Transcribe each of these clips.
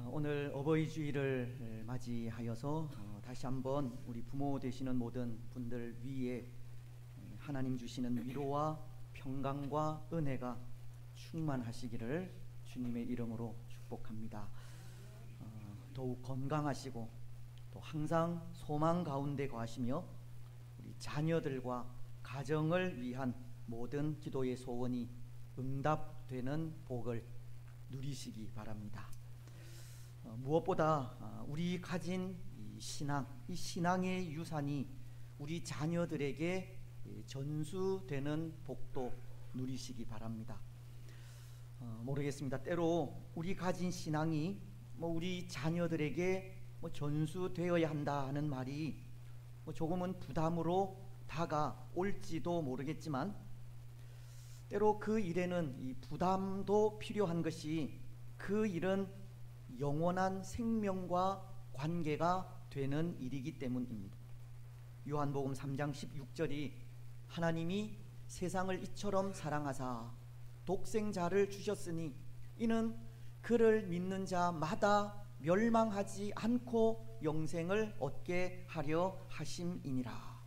오늘 어버이 주일을 맞이하여서 다시 한번 우리 부모 되시는 모든 분들 위에 하나님 주시는 위로와 평강과 은혜가 충만하시기를 주님의 이름으로 축복합니다. 더욱 건강하시고 또 항상 소망 가운데 거하시며 우리 자녀들과 가정을 위한 모든 기도의 소원이 응답되는 복을 누리시기 바랍니다. 무엇보다 우리 가진 이 신앙의 유산이 우리 자녀들에게 전수되는 복도 누리시기 바랍니다. 모르겠습니다. 때로 우리 가진 신앙이 우리 자녀들에게 전수되어야 한다 하는 말이 조금은 부담으로 다가올지도 모르겠지만, 때로 그 일에는 이 부담도 필요한 것이 그 일은 영원한 생명과 관계가 되는 일이기 때문입니다. 요한복음 3장 16절이 하나님이 세상을 이처럼 사랑하사 독생자를 주셨으니 이는 그를 믿는 자마다 멸망하지 않고 영생을 얻게 하려 하심이니라.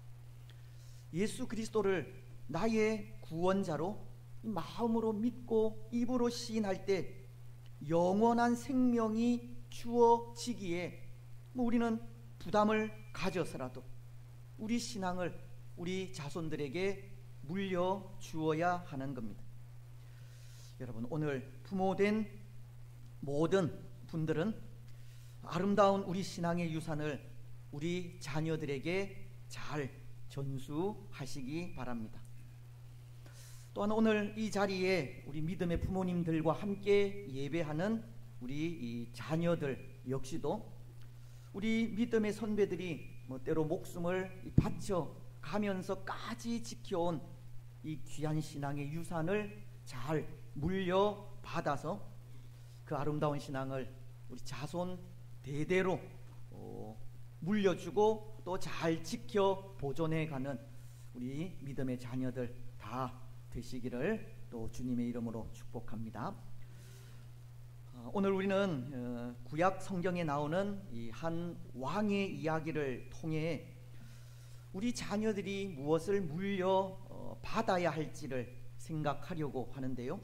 예수 그리스도를 나의 구원자로 마음으로 믿고 입으로 시인할 때 영원한 생명이 주어지기에 우리는 부담을 가져서라도 우리 신앙을 우리 자손들에게 물려주어야 하는 겁니다. 여러분, 오늘 부모된 모든 분들은 아름다운 우리 신앙의 유산을 우리 자녀들에게 잘 전수하시기 바랍니다. 또한 오늘 이 자리에 우리 믿음의 부모님들과 함께 예배하는 우리 이 자녀들 역시도 우리 믿음의 선배들이 때로 목숨을 바쳐 가면서까지 지켜온 이 귀한 신앙의 유산을 잘 물려받아서 그 아름다운 신앙을 우리 자손 대대로 물려주고 또 잘 지켜 보존해가는 우리 믿음의 자녀들 다 되시기를 또 주님의 이름으로 축복합니다. 오늘 우리는 구약 성경에 나오는 이 한 왕의 이야기를 통해 우리 자녀들이 무엇을 물려받아야 할지를 생각하려고 하는데요.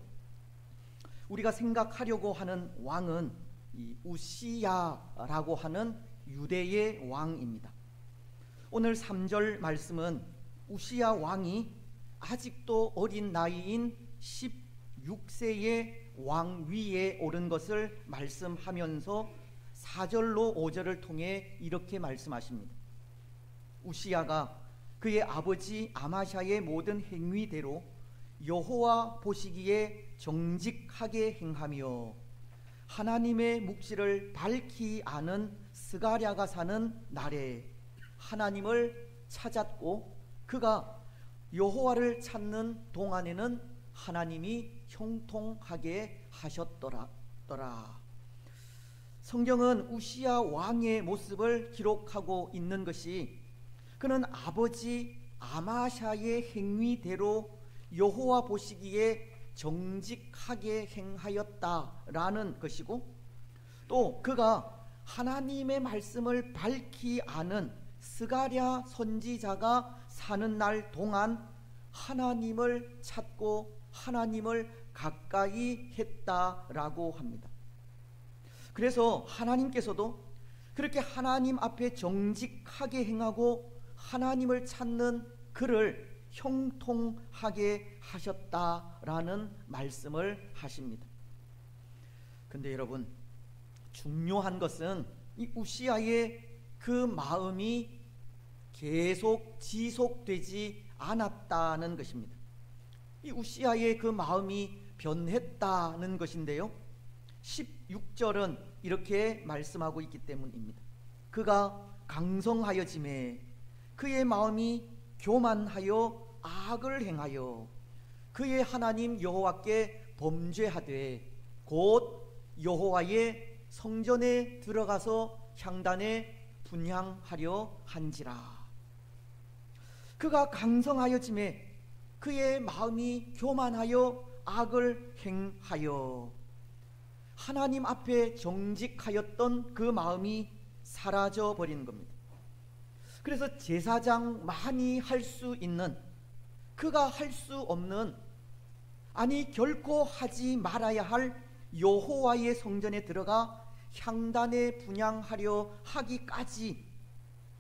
우리가 생각하려고 하는 왕은 이 우시야라고 하는 유대의 왕입니다. 오늘 3절 말씀은 우시야 왕이 아직도 어린 나이인 16세의 왕위에 오른 것을 말씀하면서 4절로 5절을 통해 이렇게 말씀하십니다. 우시야가 그의 아버지 아마샤의 모든 행위대로 여호와 보시기에 정직하게 행하며 하나님의 묵시를 밝히 아는 스가랴가 사는 날에 하나님을 찾았고 그가 여호와를 찾는 동안에는 하나님이 형통하게 하셨더라. 성경은 우시야 왕의 모습을 기록하고 있는 것이 그는 아버지 아마샤의 행위대로 여호와 보시기에 정직하게 행하였다라는 것이고, 또 그가 하나님의 말씀을 밝히 아는 스가랴 선지자가 사는 날 동안 하나님을 찾고 하나님을 가까이 했다라고 합니다. 그래서 하나님께서도 그렇게 하나님 앞에 정직하게 행하고 하나님을 찾는 그를 형통하게 하셨다라는 말씀을 하십니다. 근데 여러분, 중요한 것은 이 우시야의 그 마음이 계속 지속되지 않았다는 것입니다. 이 우시야의 그 마음이 변했다는 것인데요, 16절은 이렇게 말씀하고 있기 때문입니다. 그가 강성하여짐에 그의 마음이 교만하여 악을 행하여 그의 하나님 여호와께 범죄하되 곧 여호와의 성전에 들어가서 향단에 분향하려 한지라. 그가 강성하여짐에 그의 마음이 교만하여 악을 행하여 하나님 앞에 정직하였던 그 마음이 사라져 버린 겁니다. 그래서 제사장만이 할 수 있는, 그가 할 수 없는, 아니 결코 하지 말아야 할 여호와의 성전에 들어가 향단에 분향하려 하기까지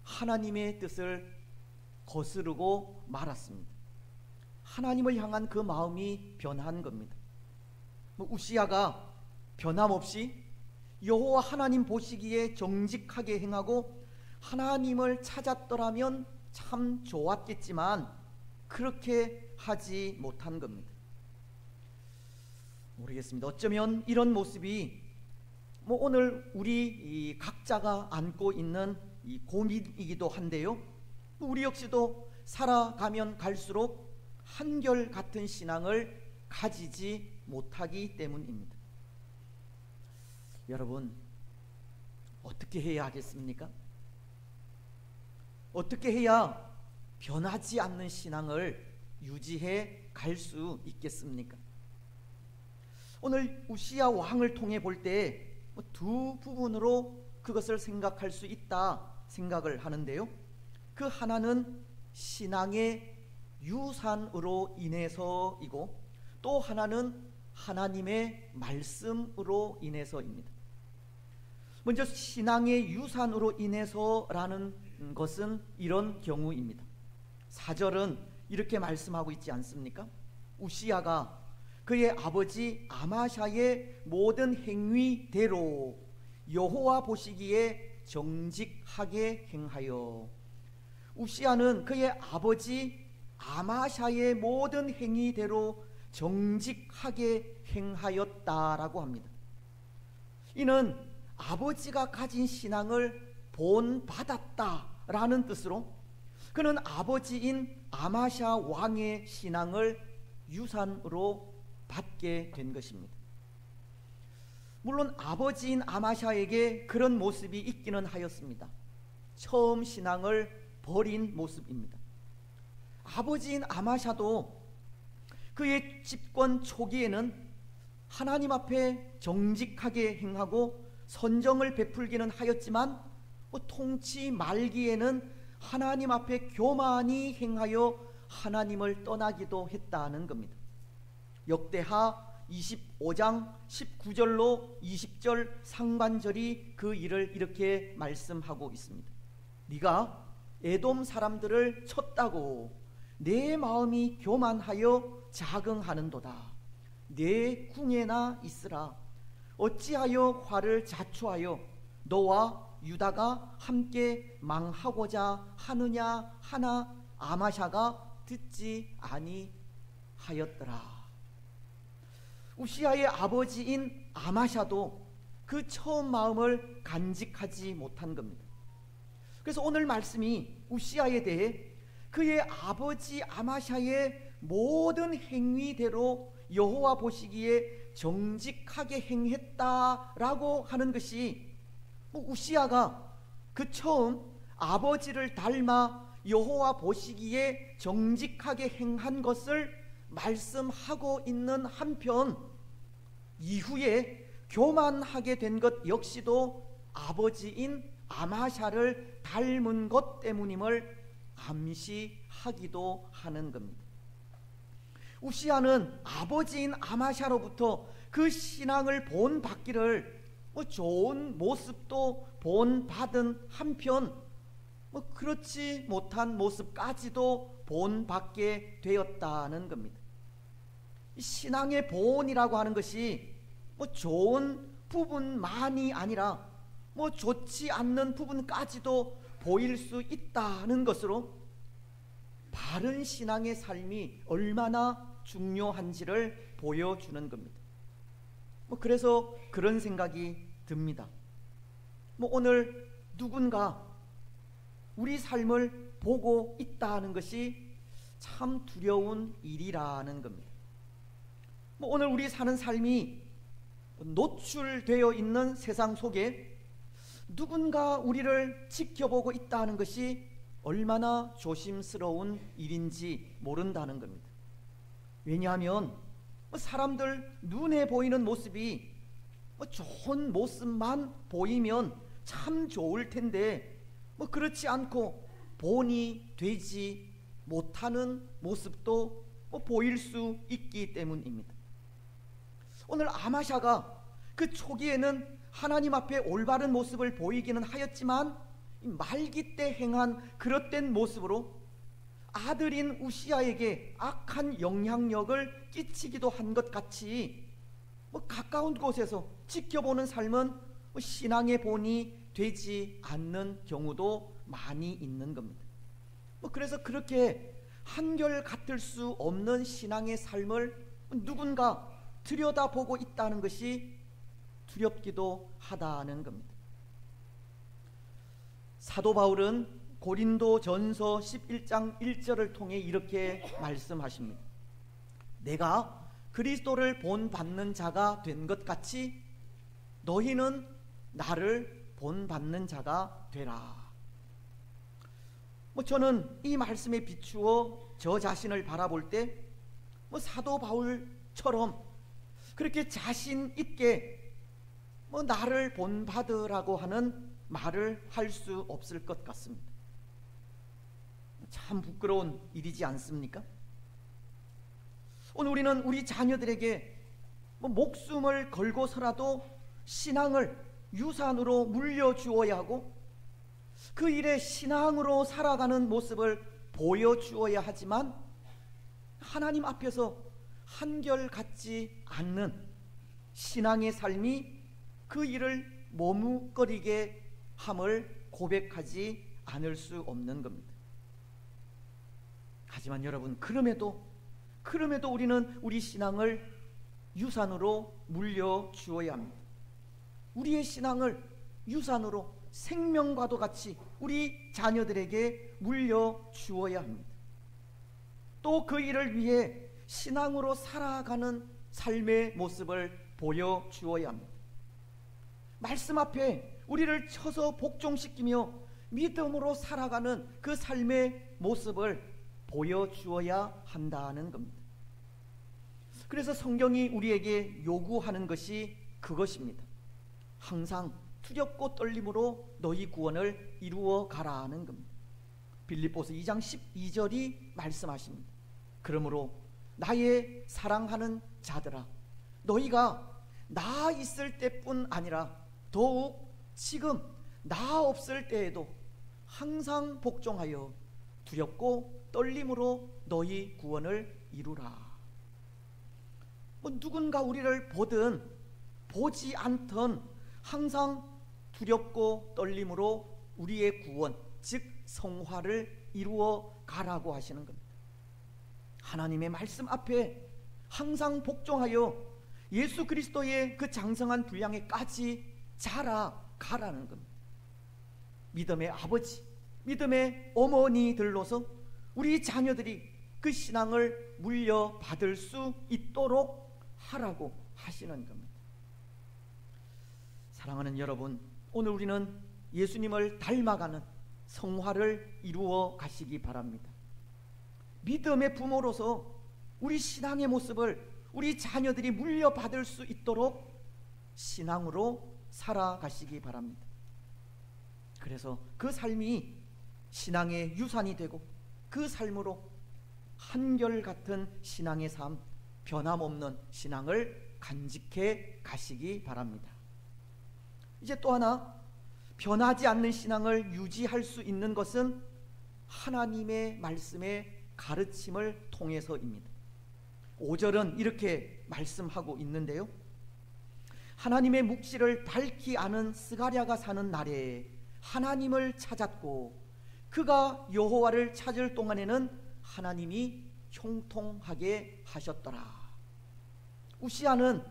하나님의 뜻을 거스르고 말았습니다. 하나님을 향한 그 마음이 변한 겁니다. 우시야가 변함없이 여호와 하나님 보시기에 정직하게 행하고 하나님을 찾았더라면 참 좋았겠지만 그렇게 하지 못한 겁니다. 모르겠습니다. 어쩌면 이런 모습이 오늘 우리 각자가 안고 있는 이 고민이기도 한데요, 우리 역시도 살아가면 갈수록 한결같은 신앙을 가지지 못하기 때문입니다. 여러분, 어떻게 해야 하겠습니까? 어떻게 해야 변하지 않는 신앙을 유지해 갈 수 있겠습니까? 오늘 우시야 왕을 통해 볼 때 두 부분으로 그것을 생각할 수 있다 생각을 하는데요, 그 하나는 신앙의 유산으로 인해서이고 또 하나는 하나님의 말씀으로 인해서입니다. 먼저 신앙의 유산으로 인해서라는 것은 이런 경우입니다. 4절은 이렇게 말씀하고 있지 않습니까? 우시야가 그의 아버지 아마샤의 모든 행위대로 여호와 보시기에 정직하게 행하여, 우시야는 그의 아버지 아마샤의 모든 행위대로 정직하게 행하였다라고 합니다. 이는 아버지가 가진 신앙을 본받았다라는 뜻으로 그는 아버지인 아마샤 왕의 신앙을 유산으로 받게 된 것입니다. 물론 아버지인 아마샤에게 그런 모습이 있기는 하였습니다. 처음 신앙을 버린 모습입니다. 아버지인 아마샤도 그의 집권 초기에는 하나님 앞에 정직하게 행하고 선정을 베풀기는 하였지만 통치 말기에는 하나님 앞에 교만히 행하여 하나님을 떠나기도 했다는 겁니다. 역대하 25장 19절로 20절 상반절이 그 일을 이렇게 말씀하고 있습니다. 네가 에돔 사람들을 쳤다고 내 마음이 교만하여 자긍하는도다. 내 궁에나 있으라. 어찌하여 화를 자초하여 너와 유다가 함께 망하고자 하느냐 하나 아마샤가 듣지 아니하였더라. 우시야의 아버지인 아마샤도 그 처음 마음을 간직하지 못한 겁니다. 그래서 오늘 말씀이 우시야에 대해 그의 아버지 아마샤의 모든 행위대로 여호와 보시기에 정직하게 행했다라고 하는 것이 우시야가 그 처음 아버지를 닮아 여호와 보시기에 정직하게 행한 것을 말씀하고 있는 한편 이후에 교만하게 된 것 역시도 아버지인 아마샤를 닮은 것 때문임을 암시하기도 하는 겁니다. 우시야는 아버지인 아마샤로부터 그 신앙을 본받기를 좋은 모습도 본받은 한편 그렇지 못한 모습까지도 본받게 되었다는 겁니다. 신앙의 본이라고 하는 것이 좋은 부분만이 아니라 좋지 않는 부분까지도 보일 수 있다는 것으로 바른 신앙의 삶이 얼마나 중요한지를 보여주는 겁니다. 그래서 그런 생각이 듭니다. 오늘 누군가 우리 삶을 보고 있다는 것이 참 두려운 일이라는 겁니다. 오늘 우리 사는 삶이 노출되어 있는 세상 속에 누군가 우리를 지켜보고 있다는 것이 얼마나 조심스러운 일인지 모른다는 겁니다. 왜냐하면 사람들 눈에 보이는 모습이 좋은 모습만 보이면 참 좋을 텐데 그렇지 않고 본이 되지 못하는 모습도 보일 수 있기 때문입니다. 오늘 아마샤가 그 초기에는 하나님 앞에 올바른 모습을 보이기는 하였지만 말기 때 행한 그릇된 모습으로 아들인 우시아에게 악한 영향력을 끼치기도 한 것 같이 가까운 곳에서 지켜보는 삶은 신앙의 본이 되지 않는 경우도 많이 있는 겁니다. 그래서 그렇게 한결 같을 수 없는 신앙의 삶을 누군가 들여다보고 있다는 것이 두렵기도 하다는 겁니다. 사도 바울은 고린도 전서 11장 1절을 통해 이렇게 말씀하십니다. 내가 그리스도를 본받는 자가 된 것 같이 너희는 나를 본받는 자가 되라. 저는 이 말씀에 비추어 저 자신을 바라볼 때 사도 바울처럼 그렇게 자신 있게 나를 본받으라고 하는 말을 할 수 없을 것 같습니다. 참 부끄러운 일이지 않습니까? 오늘 우리는 우리 자녀들에게 목숨을 걸고서라도 신앙을 유산으로 물려주어야 하고 그 일에 신앙으로 살아가는 모습을 보여주어야 하지만 하나님 앞에서 한결같지 않는 신앙의 삶이 그 일을 머뭇거리게 함을 고백하지 않을 수 없는 겁니다. 하지만 여러분, 그럼에도 우리는 우리 신앙을 유산으로 물려주어야 합니다. 우리의 신앙을 유산으로 생명과도 같이 우리 자녀들에게 물려주어야 합니다. 또 그 일을 위해 신앙으로 살아가는 삶의 모습을 보여주어야 합니다. 말씀 앞에 우리를 쳐서 복종시키며 믿음으로 살아가는 그 삶의 모습을 보여주어야 한다는 겁니다. 그래서 성경이 우리에게 요구하는 것이 그것입니다. 항상 두렵고 떨림으로 너희 구원을 이루어 가라는 겁니다. 빌립보서 2장 12절이 말씀하십니다. 그러므로 나의 사랑하는 자들아, 너희가 나 있을 때뿐 아니라 더욱 지금 나 없을 때에도 항상 복종하여 두렵고 떨림으로 너희 구원을 이루라. 누군가 우리를 보든 보지 않든 항상 두렵고 떨림으로 우리의 구원, 즉 성화를 이루어 가라고 하시는 겁니다. 하나님의 말씀 앞에 항상 복종하여 예수 그리스도의 그 장성한 분량에까지 자라가라는 겁니다. 믿음의 아버지, 믿음의 어머니들로서 우리 자녀들이 그 신앙을 물려받을 수 있도록 하라고 하시는 겁니다. 사랑하는 여러분, 오늘 우리는 예수님을 닮아가는 성화를 이루어 가시기 바랍니다. 믿음의 부모로서 우리 신앙의 모습을 우리 자녀들이 물려받을 수 있도록 신앙으로 살아가시기 바랍니다. 그래서 그 삶이 신앙의 유산이 되고 그 삶으로 한결같은 신앙의 삶, 변함없는 신앙을 간직해 가시기 바랍니다. 이제 또 하나, 변하지 않는 신앙을 유지할 수 있는 것은 하나님의 말씀의 가르침을 통해서입니다. 5절은 이렇게 말씀하고 있는데요. 하나님의 묵시를 밝히 아는 스가랴가 사는 날에 하나님을 찾았고 그가 여호와를 찾을 동안에는 하나님이 형통하게 하셨더라. 우시아는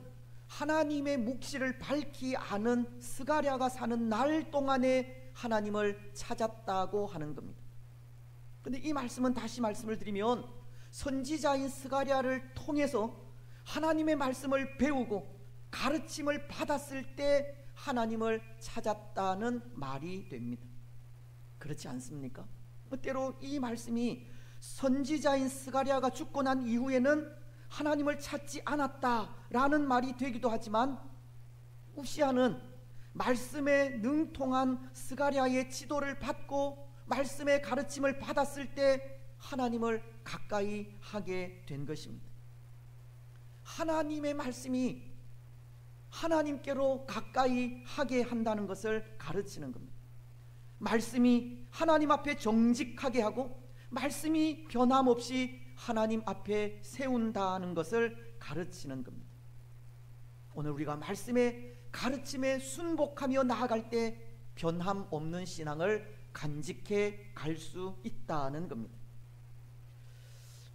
하나님의 묵시를 밝히 아는 스가랴가 사는 날 동안에 하나님을 찾았다고 하는 겁니다. 그런데 이 말씀은 다시 말씀을 드리면 선지자인 스가랴를 통해서 하나님의 말씀을 배우고 가르침을 받았을 때 하나님을 찾았다는 말이 됩니다. 그렇지 않습니까? 때로 이 말씀이 선지자인 스가랴가 죽고 난 이후에는 하나님을 찾지 않았다라는 말이 되기도 하지만 우시아는 말씀에 능통한 스가랴의 지도를 받고 말씀의 가르침을 받았을 때 하나님을 가까이 하게 된 것입니다. 하나님의 말씀이 하나님께로 가까이 하게 한다는 것을 가르치는 겁니다. 말씀이 하나님 앞에 정직하게 하고 말씀이 변함없이 하나님 앞에 세운다는 것을 가르치는 겁니다. 오늘 우리가 말씀의 가르침에 순복하며 나아갈 때 변함없는 신앙을 간직해 갈 수 있다는 겁니다.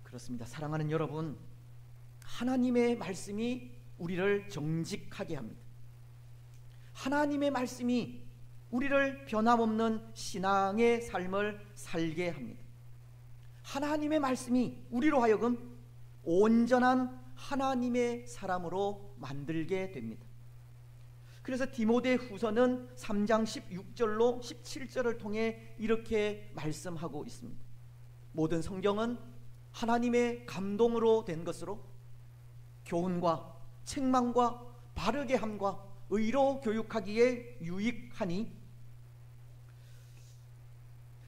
그렇습니다. 사랑하는 여러분, 하나님의 말씀이 우리를 정직하게 합니다. 하나님의 말씀이 우리를 변함없는 신앙의 삶을 살게 합니다. 하나님의 말씀이 우리로 하여금 온전한 하나님의 사람으로 만들게 됩니다. 그래서 디모데 후서는 3장 16절로 17절을 통해 이렇게 말씀하고 있습니다. 모든 성경은 하나님의 감동으로 된 것으로 교훈과 책망과 바르게 함과 의로 교육하기에 유익하니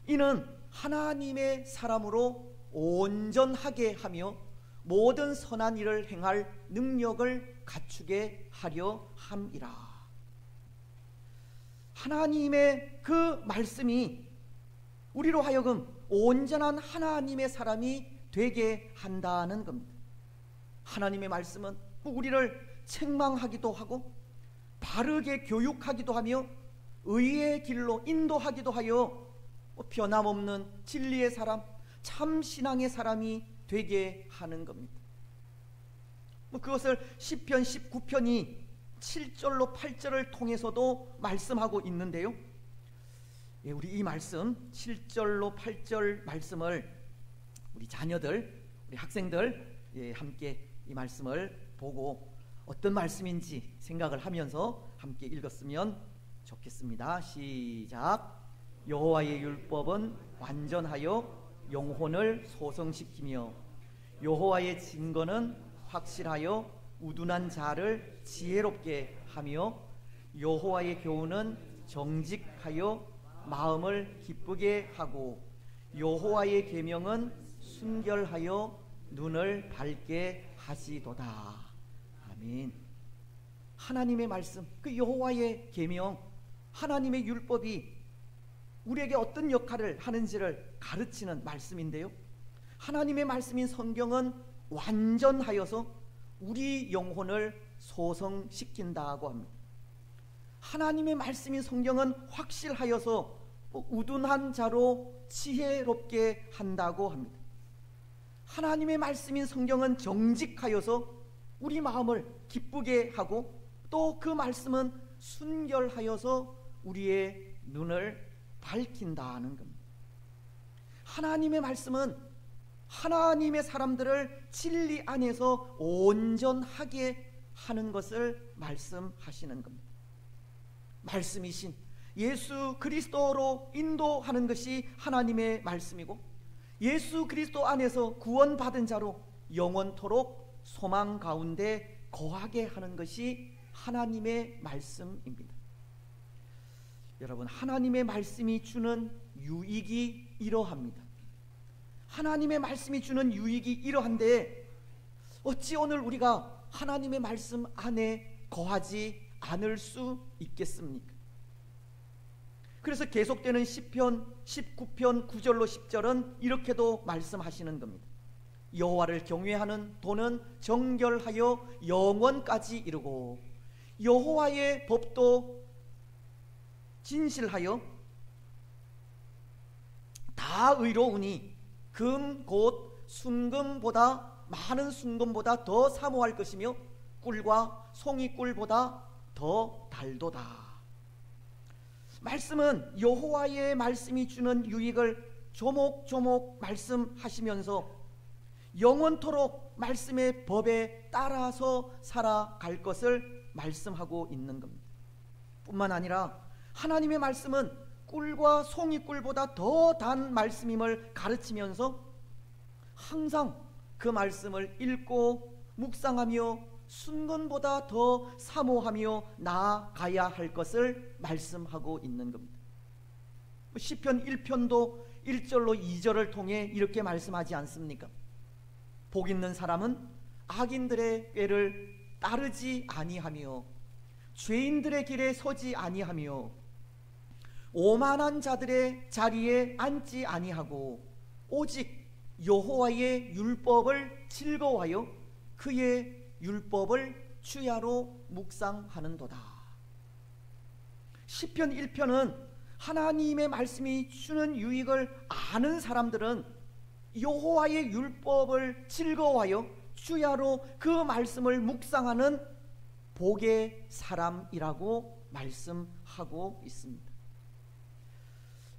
이는 하나님의 사람으로 온전하게 하며 모든 선한 일을 행할 능력을 갖추게 하려 함이라. 하나님의 그 말씀이 우리로 하여금 온전한 하나님의 사람이 되게 한다는 겁니다. 하나님의 말씀은 우리를 책망하기도 하고 바르게 교육하기도 하며 의의 길로 인도하기도 하여 변함없는 진리의 사람, 참 신앙의 사람이 되게 하는 겁니다. 그것을 시편 19편이 7절로 8절을 통해서도 말씀하고 있는데요. 우리 이 말씀 7절로 8절 말씀을 우리 자녀들, 우리 학생들 함께 이 말씀을 보고 어떤 말씀인지 생각을 하면서 함께 읽었으면 좋겠습니다. 시작. 여호와의 율법은 완전하여 영혼을 소성시키며 여호와의 증거는 확실하여 우둔한 자를 지혜롭게 하며 여호와의 교훈은 정직하여 마음을 기쁘게 하고 여호와의 계명은 순결하여 눈을 밝게 하시도다. 아멘. 하나님의 말씀, 그 여호와의 계명, 하나님의 율법이 우리에게 어떤 역할을 하는지를 가르치는 말씀인데요, 하나님의 말씀인 성경은 완전하여서 우리 영혼을 소성시킨다고 합니다. 하나님의 말씀인 성경은 확실하여서 우둔한 자로 지혜롭게 한다고 합니다. 하나님의 말씀인 성경은 정직하여서 우리 마음을 기쁘게 하고 또 그 말씀은 순결하여서 우리의 눈을 밝힌다는 겁니다. 하나님의 말씀은 하나님의 사람들을 진리 안에서 온전하게 하는 것을 말씀하시는 겁니다. 말씀이신 예수 그리스도로 인도하는 것이 하나님의 말씀이고 예수 그리스도 안에서 구원받은 자로 영원토록 소망 가운데 거하게 하는 것이 하나님의 말씀입니다. 여러분, 하나님의 말씀이 주는 유익이 이러합니다. 하나님의 말씀이 주는 유익이 이러한데 어찌 오늘 우리가 하나님의 말씀 안에 거하지 않을 수 있겠습니까? 그래서 계속되는 시편 19편 9절로 10절은 이렇게도 말씀하시는 겁니다. 여호와를 경외하는 도는 정결하여 영원까지 이르고 여호와의 법도 진실하여 다 의로우니 금 곧 순금보다 많은 순금보다 더 사모할 것이며 꿀과 송이꿀보다 더 달도다. 말씀은 여호와의 말씀이 주는 유익을 조목조목 말씀하시면서 영원토록 말씀의 법에 따라서 살아갈 것을 말씀하고 있는 겁니다. 뿐만 아니라 하나님의 말씀은 꿀과 송이꿀보다 더 단 말씀임을 가르치면서 항상 그 말씀을 읽고 묵상하며 순건보다 더 사모하며 나아가야 할 것을 말씀하고 있는 겁니다. 시편 1편도 1절로 2절을 통해 이렇게 말씀하지 않습니까? 복 있는 사람은 악인들의 꾀를 따르지 아니하며 죄인들의 길에 서지 아니하며 오만한 자들의 자리에 앉지 아니하고 오직 여호와의 율법을 즐거워하여 그의 율법을 주야로 묵상하는도다. 시편 1편은 하나님의 말씀이 주는 유익을 아는 사람들은 여호와의 율법을 즐거워하여 주야로 그 말씀을 묵상하는 복의 사람이라고 말씀하고 있습니다.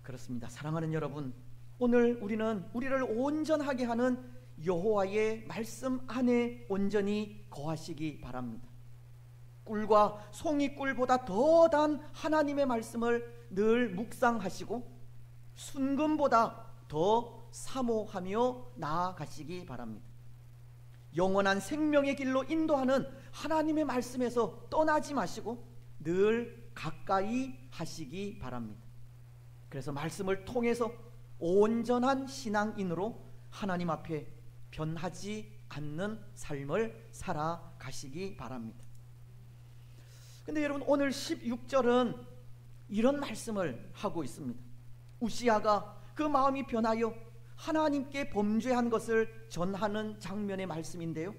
그렇습니다. 사랑하는 여러분, 오늘 우리는 우리를 온전하게 하는 여호와의 말씀 안에 온전히 거하시기 바랍니다. 꿀과 송이꿀보다 더 단 하나님의 말씀을 늘 묵상하시고 순금보다 더 사모하며 나아가시기 바랍니다. 영원한 생명의 길로 인도하는 하나님의 말씀에서 떠나지 마시고 늘 가까이 하시기 바랍니다. 그래서 말씀을 통해서 온전한 신앙인으로 하나님 앞에 변하지 않는 삶을 살아가시기 바랍니다. 근데 여러분, 오늘 16절은 이런 말씀을 하고 있습니다. 우시야가 그 마음이 변하여 하나님께 범죄한 것을 전하는 장면의 말씀인데요,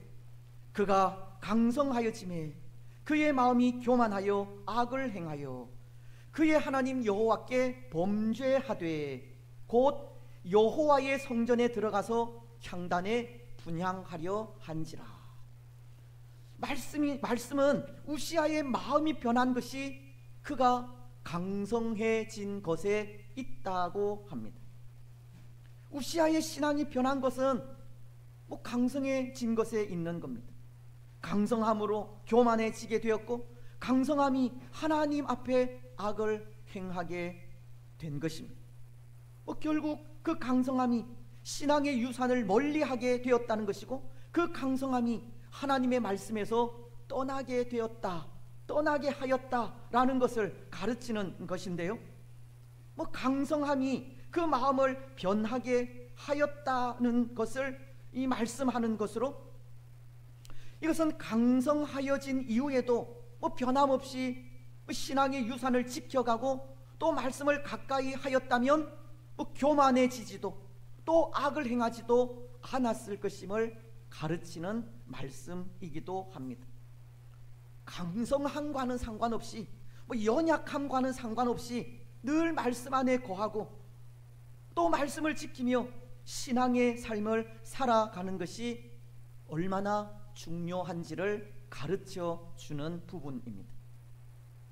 그가 강성하여짐에 그의 마음이 교만하여 악을 행하여 그의 하나님 여호와께 범죄하되 곧 여호와의 성전에 들어가서 향단에 분향하려 한지라. 말씀은 우시야의 마음이 변한 것이 그가 강성해진 것에 있다고 합니다. 우시야의 신앙이 변한 것은 강성해진 것에 있는 겁니다. 강성함으로 교만해지게 되었고, 강성함이 하나님 앞에 악을 행하게 된 것입니다. 결국 그 강성함이 신앙의 유산을 멀리하게 되었다는 것이고, 그 강성함이 하나님의 말씀에서 떠나게 되었다, 떠나게 하였다라는 것을 가르치는 것인데요, 강성함이 그 마음을 변하게 하였다는 것을 이 말씀하는 것으로, 이것은 강성하여진 이후에도 변함없이 신앙의 유산을 지켜가고 또 말씀을 가까이 하였다면 교만해지지도 또 악을 행하지도 않았을 것임을 가르치는 말씀이기도 합니다. 강성함과는 상관없이 연약함과는 상관없이 늘 말씀 안에 거하고 또 말씀을 지키며 신앙의 삶을 살아가는 것이 얼마나 중요한지를 가르쳐 주는 부분입니다.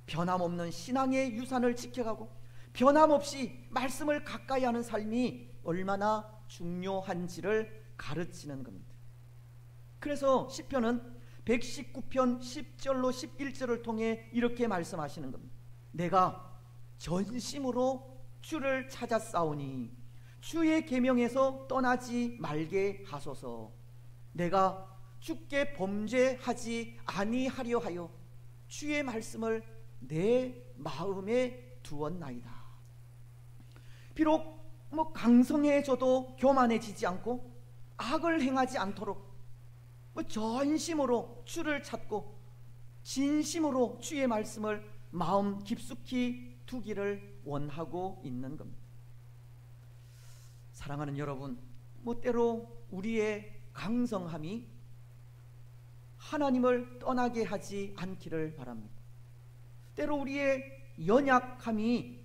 변함없는 신앙의 유산을 지켜가고 변함없이 말씀을 가까이 하는 삶이 얼마나 중요한지를 가르치는 겁니다. 그래서 시편은 119편 10절로 11절을 통해 이렇게 말씀하시는 겁니다. 내가 전심으로 주를 찾았사오니 주의 계명에서 떠나지 말게 하소서. 내가 주께 범죄하지 아니하려 하여 주의 말씀을 내 마음에 두었나이다. 비록 강성해져도 교만해지지 않고 악을 행하지 않도록 전심으로 주를 찾고 진심으로 주의 말씀을 마음 깊숙이 두기를 원하고 있는 겁니다. 사랑하는 여러분, 때로 우리의 강성함이 하나님을 떠나게 하지 않기를 바랍니다. 때로 우리의 연약함이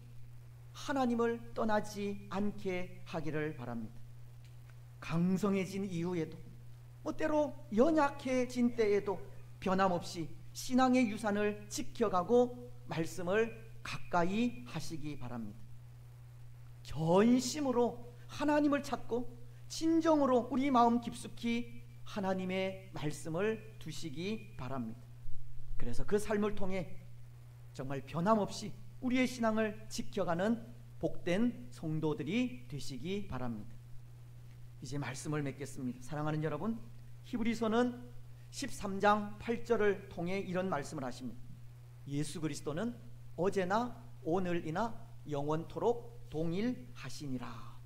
하나님을 떠나지 않게 하기를 바랍니다. 강성해진 이후에도 때로 연약해진 때에도 변함없이 신앙의 유산을 지켜가고 말씀을 가까이 하시기 바랍니다. 전심으로 하나님을 찾고 진정으로 우리 마음 깊숙이 하나님의 말씀을 두시기 바랍니다. 그래서 그 삶을 통해 정말 변함없이 우리의 신앙을 지켜가는 복된 성도들이 되시기 바랍니다. 이제 말씀을 맺겠습니다. 사랑하는 여러분, 히브리서는 13장 8절을 통해 이런 말씀을 하십니다. 예수 그리스도는 어제나 오늘이나 영원토록 동일하시니라.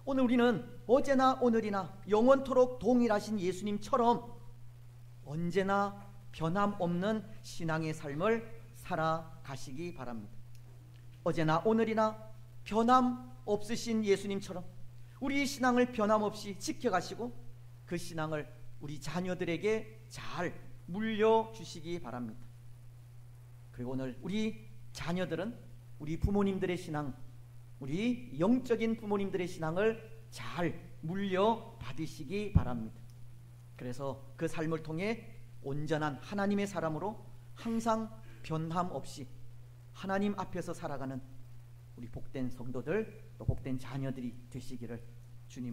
오늘 우리는 어제나 오늘이나 영원토록 동일하신 예수님처럼 언제나 변함없는 신앙의 삶을 살아가시기 바랍니다. 어제나 오늘이나 변함없으신 예수님처럼 우리 신앙을 변함없이 지켜가시고 그 신앙을 우리 자녀들에게 잘 물려주시기 바랍니다. 그리고 오늘 우리 자녀들은 우리 부모님들의 신앙, 우리 영적인 부모님들의 신앙을 잘 물려받으시기 바랍니다. 그래서 그 삶을 통해 온전한 하나님의 사람으로 항상 변함없이 하나님 앞에서 살아가는 우리 복된 성도들, 또 복된 자녀들이 되시기를 주님